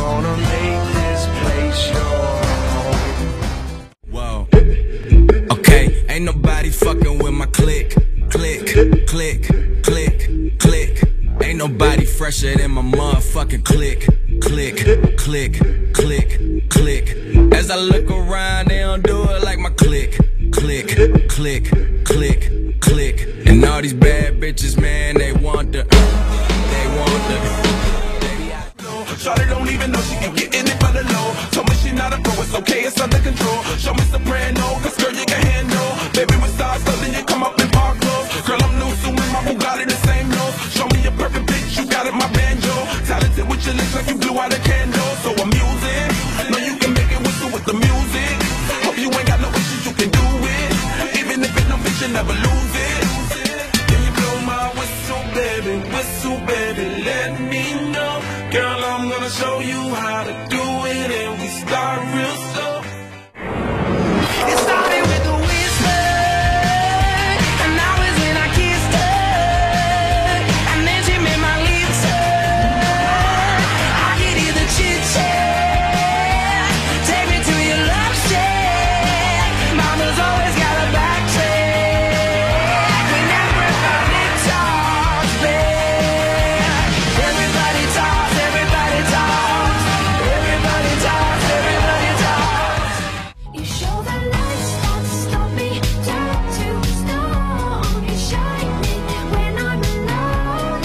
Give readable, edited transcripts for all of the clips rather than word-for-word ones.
gonna make this place your home. Whoa. Okay, ain't nobody fucking with my click. Click, click, click, click. Ain't nobody fresher than my motherfucking click. Click, click, click, click. As I look around, they don't do it like my click. Click, click, click, click. And all these bad bitches, man, they want the. Shawty don't even know she can get in it for the low. Told me she not a pro, it's okay, it's under control. Show me soprano, cause girl you can handle. Baby with stars, so then you come up in park clothes. Girl I'm new, so with my Bugatti the same nose. Show me a perfect bitch, you got it, my banjo. Talented with your lips like you blew out a candle. So I'm using, know you can make it whistle with the music. Hope you ain't got no issues, you can do it. Even if it's no bitch, you never lose it. Can you blow my whistle, baby, let me know. Girl, I'm gonna show you how to do it, and we start real slow. It started with a whisper, and now it's when I kissed her, and then she made my lips hurt. I could hear the chit-chat, take me to your love shack. Mama's always got a backtrack. We never finally talked there. Everybody talks, everybody talks, everybody talks, everybody talks. You show the lights that stop me, turn to stone. You shine me when I'm alone,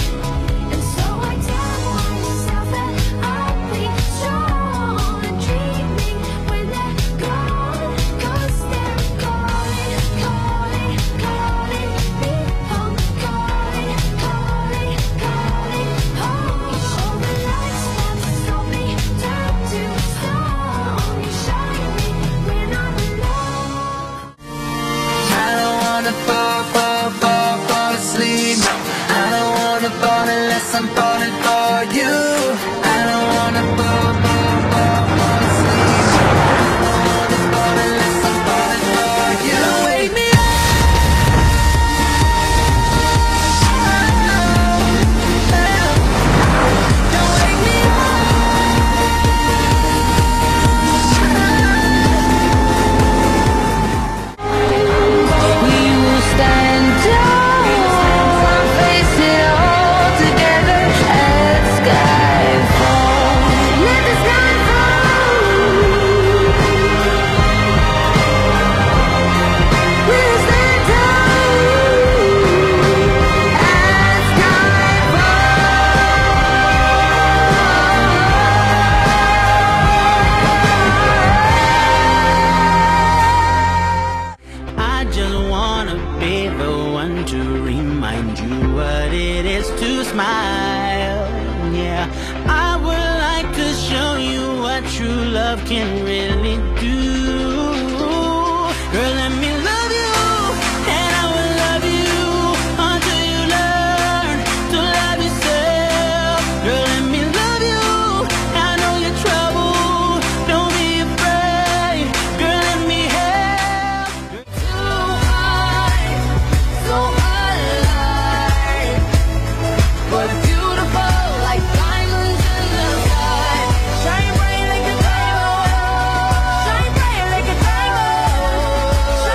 and so I tell myself that I'll be strong and dreaming when they're gone, 'cause they're calling, calling, calling me home, calling, calling, calling home. You show the lights that stop me, turn to stone. You shine me when I'm alone. I don't wanna fall asleep. I don't wanna fall unless I'm falling for you. I don't wanna fall asleep. I don't wanna fall unless I'm falling for you. Don't wake me up. Don't wake me up. We will stand tall, face it all together as skyfall. Let the sky fall. We'll stand tall as skyfall. I just wanna be the one to remind you what it is to smile. Yeah, I would like to show you what true love can really do. Girl, let me love you, and I will love you until you learn to love yourself. Girl, let me love you, I know you're troubled, don't be afraid. Girl, let me help. So alive, but beautiful like diamonds in the sky. Shine bright like a diamond, shine bright like a diamond, shine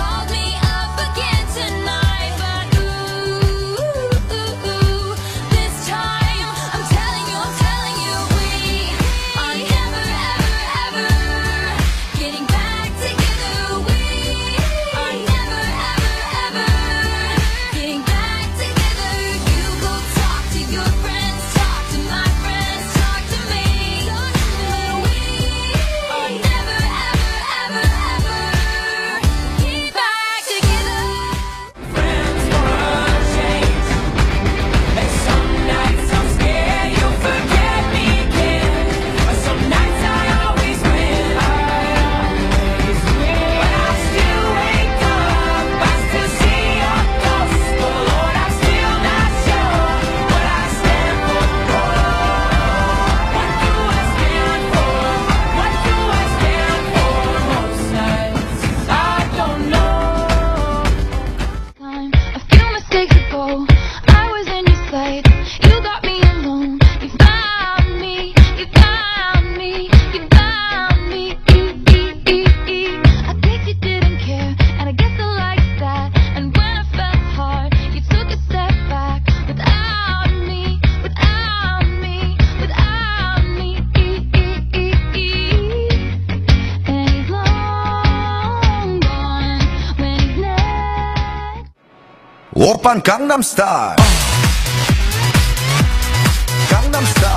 called me up again tonight, but ooh, this time I'm telling you, we are never, ever, ever getting back together. We are never, ever, ever getting back together. You go talk to your friends, talk to my friends, talk to me. We are never, ever, ever, ever get back together. Friends for a change. And some nights I'm scared you'll forget me again. But some nights I always win. But I still wake up, I still see your ghost. Oh Lord, I'm still not sure what I stand for. What do I stand for? What do I stand for? Most nights I don't know. Time, a few mistakes ago, I was in your sight. You got me alone. You found me. You found me. You found me. I guess you didn't care, and I guess I liked that. And when I fell hard, you took a step back. Without me, without me, without me. And he's long gone when he's next. 오빤 강남스타일 강남스타일